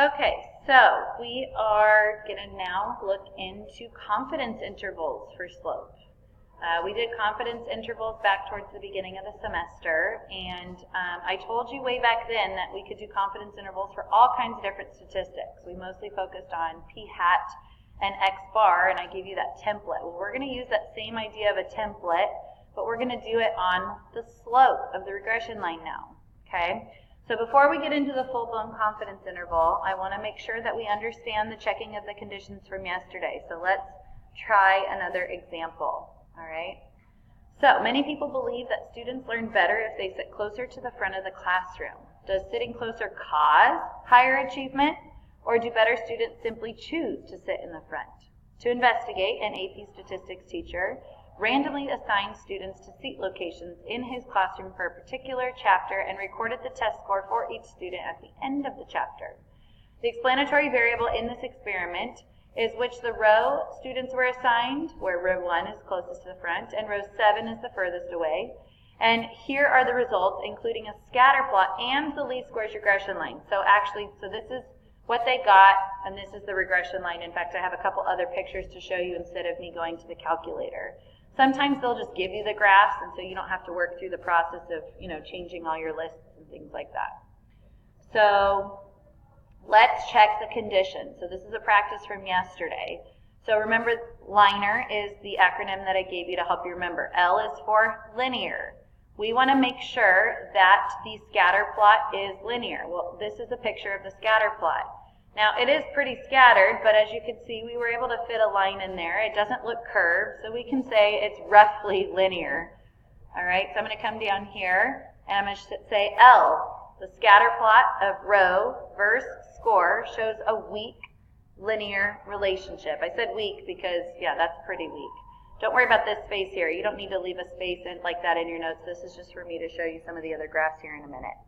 Okay, so we are going to now look into confidence intervals for slope. We did confidence intervals back towards the beginning of the semester, and I told you way back then that we could do confidence intervals for all kinds of different statistics. We mostly focused on p-hat and x-bar, and I gave you that template. Well, we're going to use that same idea of a template, but we're going to do it on the slope of the regression line now, okay? So before we get into the full-blown confidence interval, I want to make sure that we understand the checking of the conditions from yesterday. So let's try another example, all right? So many people believe that students learn better if they sit closer to the front of the classroom. Does sitting closer cause higher achievement, or do better students simply choose to sit in the front? To investigate, an AP statistics teacher randomly assigned students to seat locations in his classroom for a particular chapter and recorded the test score for each student at the end of the chapter. The explanatory variable in this experiment is which the row students were assigned, where row 1 is closest to the front and row 7 is the furthest away. And here are the results, including a scatter plot and the least squares regression line. So this is what they got, and this is the regression line. In fact, I have a couple other pictures to show you instead of me going to the calculator. Sometimes they'll just give you the graphs, and so you don't have to work through the process of, changing all your lists and things like that. So let's check the conditions. So this is a practice from yesterday. So remember, LINER is the acronym that I gave you to help you remember. L is for linear. We want to make sure that the scatter plot is linear. Well, this is a picture of the scatter plot. Now, it is pretty scattered, but as you can see, we were able to fit a line in there. It doesn't look curved, so we can say it's roughly linear. All right, so I'm going to come down here, and I'm going to say L. The scatter plot of row versus score shows a weak linear relationship. I said weak because, that's pretty weak. Don't worry about this space here. You don't need to leave a space like that in your notes. This is just for me to show you some of the other graphs here in a minute.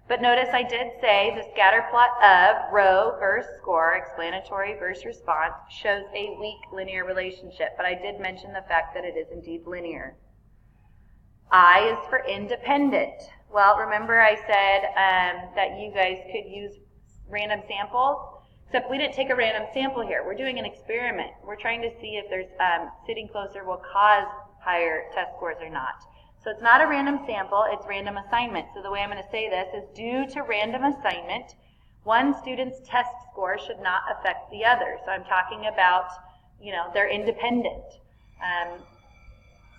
But notice I did say the scatter plot of row versus score, explanatory versus response, shows a weak linear relationship. But I did mention the fact that it is indeed linear. I is for independent. Well, remember I said that you guys could use random samples, except we didn't take a random sample here. We're doing an experiment. We're trying to see if there's sitting closer will cause higher test scores or not. So it's not a random sample, it's random assignment. So the way I'm going to say this is due to random assignment, one student's test score should not affect the other. So I'm talking about, they're independent.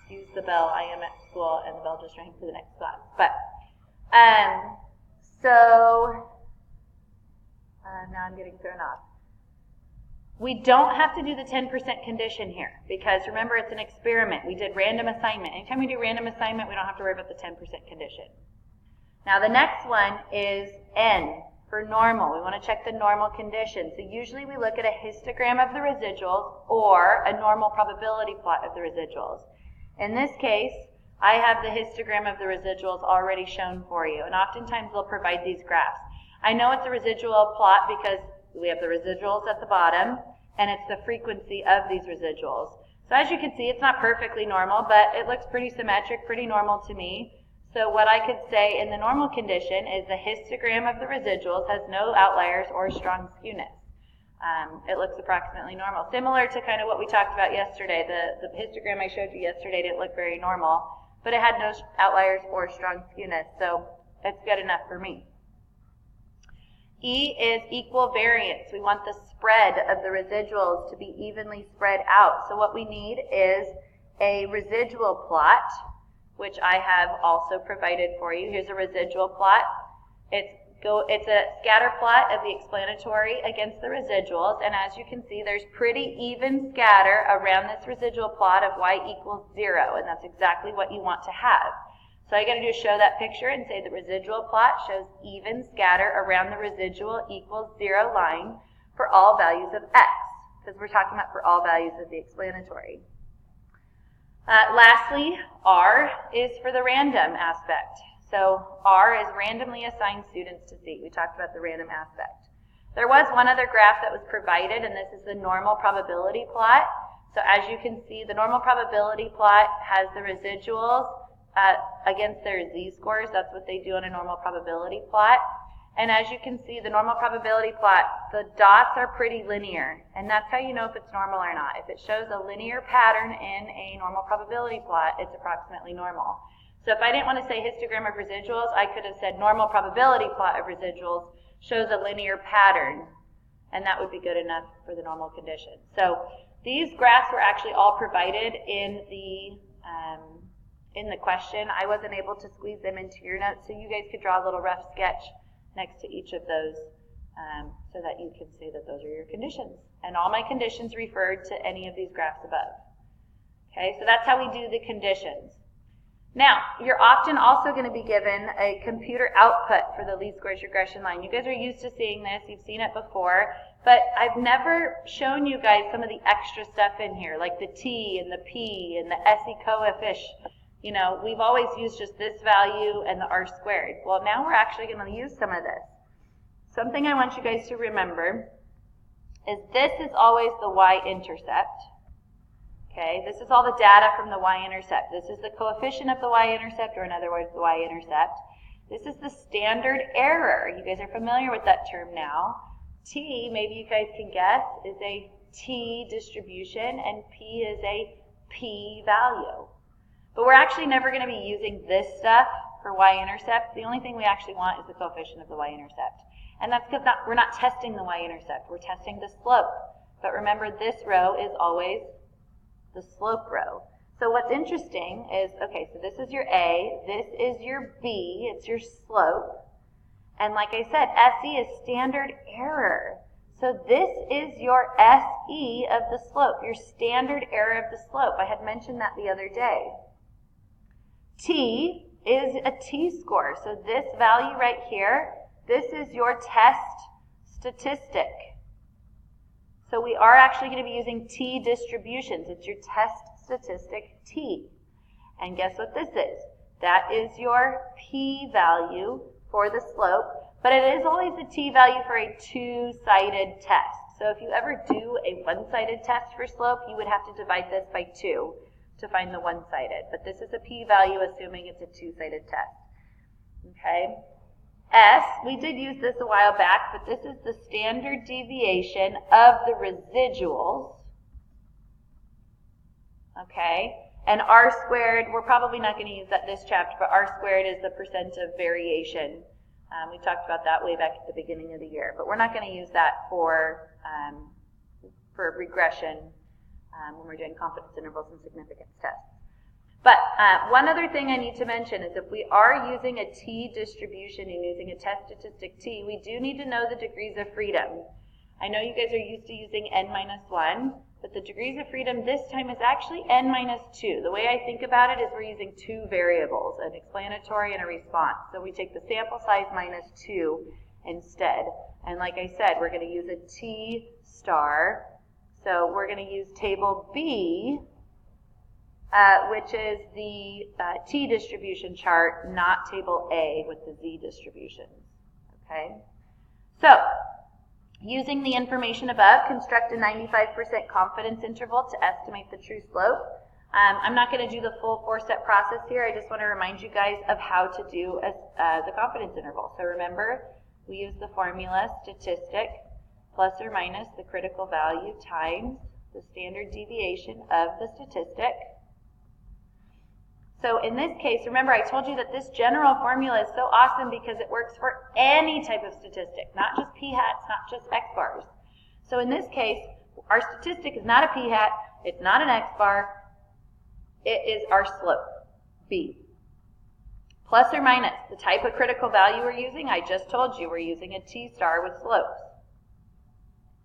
Excuse the bell, I am at school and the bell just rang for the next class. But, now I'm getting thrown off. We don't have to do the 10% condition here because remember it's an experiment. We did random assignment. Anytime we do random assignment, we don't have to worry about the 10% condition. Now the next one is N for normal. We want to check the normal condition. So usually we look at a histogram of the residuals or a normal probability plot of the residuals. In this case, I have the histogram of the residuals already shown for you, and oftentimes they'll provide these graphs. I know it's a residual plot because we have the residuals at the bottom, and it's the frequency of these residuals. So as you can see, it's not perfectly normal, but it looks pretty symmetric, pretty normal to me. So what I could say in the normal condition is the histogram of the residuals has no outliers or strong skewness. It looks approximately normal. Similar to kind of what we talked about yesterday. The histogram I showed you yesterday didn't look very normal, but it had no outliers or strong skewness, so it's good enough for me. E is equal variance. We want the spread of the residuals to be evenly spread out. So what we need is a residual plot, which I have also provided for you. Here's a residual plot. It's a scatter plot of the explanatory against the residuals, and as you can see, there's pretty even scatter around this residual plot of y equals 0, and that's exactly what you want to have. So all you got to do is show that picture and say the residual plot shows even scatter around the residual equals 0 line for all values of x, because we're talking about for all values of the explanatory. Lastly, R is for the random aspect. So R is randomly assigned students to seat. We talked about the random aspect. There was one other graph that was provided, and this is the normal probability plot. So as you can see, the normal probability plot has the residuals against their z-scores. That's what they do on a normal probability plot. And as you can see, the normal probability plot, the dots are pretty linear. And that's how you know if it's normal or not. If it shows a linear pattern in a normal probability plot, it's approximately normal. So if I didn't want to say histogram of residuals, I could have said normal probability plot of residuals shows a linear pattern. And that would be good enough for the normal condition. So these graphs were actually all provided in the question. I wasn't able to squeeze them into your notes, so you guys could draw a little rough sketch next to each of those so that you can see that those are your conditions. And all my conditions referred to any of these graphs above. Okay, so that's how we do the conditions. Now, you're often also going to be given a computer output for the least squares regression line. You guys are used to seeing this. You've seen it before. But I've never shown you guys some of the extra stuff in here, like the T and the P and the SE coefficient. You know, we've always used just this value and the R squared. Well, now we're actually going to use some of this. Something I want you guys to remember is this is always the y-intercept. Okay, this is all the data from the y-intercept. This is the coefficient of the y-intercept, or in other words, the y-intercept. This is the standard error. You guys are familiar with that term now. T, maybe you guys can guess, is a T distribution, and P is a P value. But we're actually never going to be using this stuff for y-intercept. The only thing we actually want is the coefficient of the y-intercept. And that's because we're not testing the y-intercept. We're testing the slope. But remember, this row is always the slope row. So what's interesting is, okay, so this is your A, this is your B, it's your slope. And like I said, SE is standard error. So this is your SE of the slope, your standard error of the slope. I had mentioned that the other day. T is a t-score. So this value right here, this is your test statistic. So we are actually going to be using t distributions. It's your test statistic t. And guess what this is? That is your p-value for the slope, but it is always a t-value for a two-sided test. So if you ever do a one-sided test for slope, you would have to divide this by 2 to find the one-sided. But this is a p-value assuming it's a two-sided test. Okay? S, we did use this a while back, but this is the standard deviation of the residuals. Okay? And R squared, we're probably not going to use that this chapter, but R squared is the percent of variation. We talked about that way back at the beginning of the year, but we're not going to use that for regression when we're doing confidence intervals and significance tests. But one other thing I need to mention is if we are using a t distribution and using a test statistic t, we do need to know the degrees of freedom. I know you guys are used to using n-1, but the degrees of freedom this time is actually n-2. The way I think about it is we're using two variables, an explanatory and a response. So we take the sample size minus 2 instead. And like I said, we're going to use a t star. So we're going to use table B, which is the t distribution chart, not table A with the z distributions. Okay? So, using the information above, construct a 95% confidence interval to estimate the true slope. I'm not going to do the full 4-step process here. I just want to remind you guys of how to do the confidence interval. So remember, we use the formula statistic plus or minus the critical value times the standard deviation of the statistic. So in this case, remember I told you that this general formula is so awesome because it works for any type of statistic, not just p-hats, not just x-bars. So in this case, our statistic is not a p-hat, it's not an x-bar, it is our slope, b. Plus or minus the type of critical value we're using, I just told you we're using a t-star with slopes.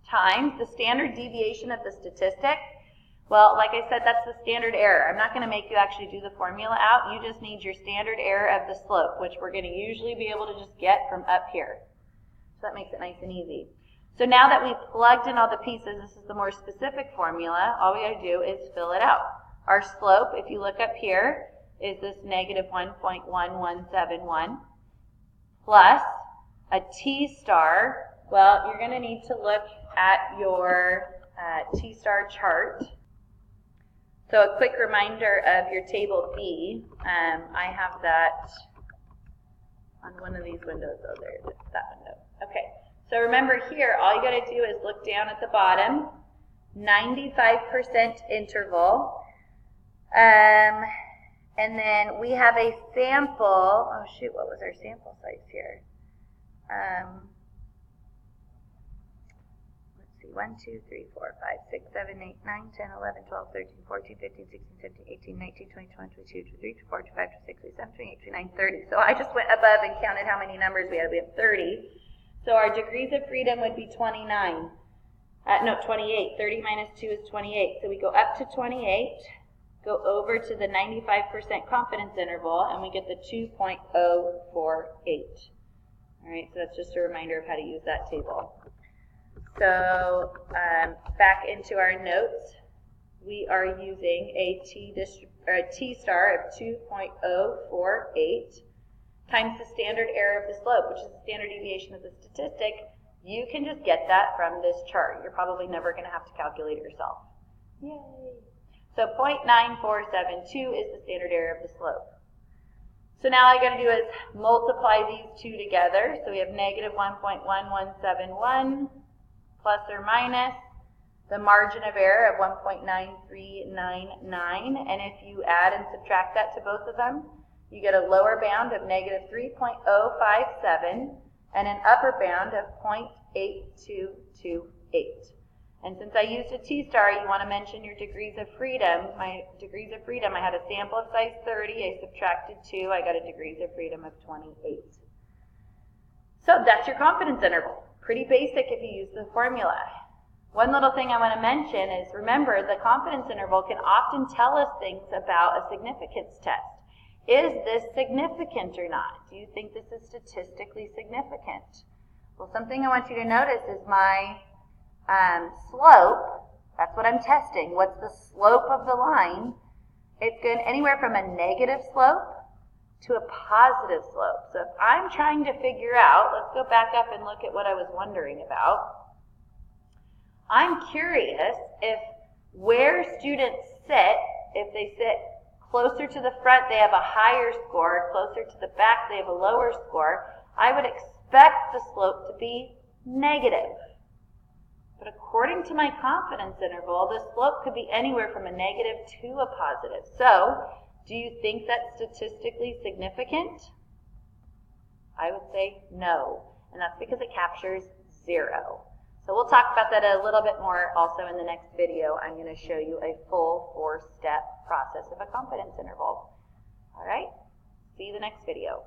Times the standard deviation of the statistic. Well, like I said, that's the standard error. I'm not going to make you actually do the formula out. You just need your standard error of the slope, which we're going to usually be able to just get from up here. So that makes it nice and easy. So now that we've plugged in all the pieces, this is the more specific formula. All we got to do is fill it out. Our slope, if you look up here, is this negative 1.1171 plus a t-star. Well, you're going to need to look at your t-star chart. So a quick reminder of your table B, I have that on one of these windows. Oh, there it is, that window. Okay, so remember here, all you got to do is look down at the bottom, 95% interval. And then we have a sample. Oh shoot, what was our sample size here? Let's see, 1, 2, 3, 4, 5, 6, 7, 8, 9, 10, 11, 12, 13, 14, 15, 16, 17, 18, 19, 20, 21, 22, 23, 24, 25, 26, 27, 28, 29, 30. So I just went above and counted how many numbers we had. We have 30. So our degrees of freedom would be 29. No, 28. 30 minus 2 is 28. So we go up to 28, go over to the 95% confidence interval, and we get the 2.048. All right, so that's just a reminder of how to use that table. So back into our notes, we are using a t-star of 2.048 times the standard error of the slope, which is the standard deviation of the statistic. You can just get that from this chart. You're probably never going to have to calculate it yourself. Yay! So 0.9472 is the standard error of the slope. So now all I got to do is multiply these two together. So we have negative 1.1171 plus or minus the margin of error of 1.9399. And if you add and subtract that to both of them, you get a lower bound of negative 3.057 and an upper bound of 0.8228. And since I used a t-star, you want to mention your degrees of freedom. My degrees of freedom, I had a sample of size 30. I subtracted 2. I got a degrees of freedom of 28. So that's your confidence interval. Pretty basic if you use the formula. One little thing I want to mention is, remember, the confidence interval can often tell us things about a significance test. Is this significant or not? Do you think this is statistically significant? Well, something I want you to notice is my slope. That's what I'm testing. What's the slope of the line? It's going anywhere from a negative slope to a positive slope. So if I'm trying to figure out, let's go back up and look at what I was wondering about. I'm curious if where students sit, if they sit closer to the front, they have a higher score. Closer to the back, they have a lower score. I would expect the slope to be negative. But according to my confidence interval, the slope could be anywhere from a negative to a positive. So, do you think that's statistically significant? I would say no. And that's because it captures 0. So we'll talk about that a little bit more also in the next video. I'm going to show you a full 4-step process of a confidence interval. All right? See you in the next video.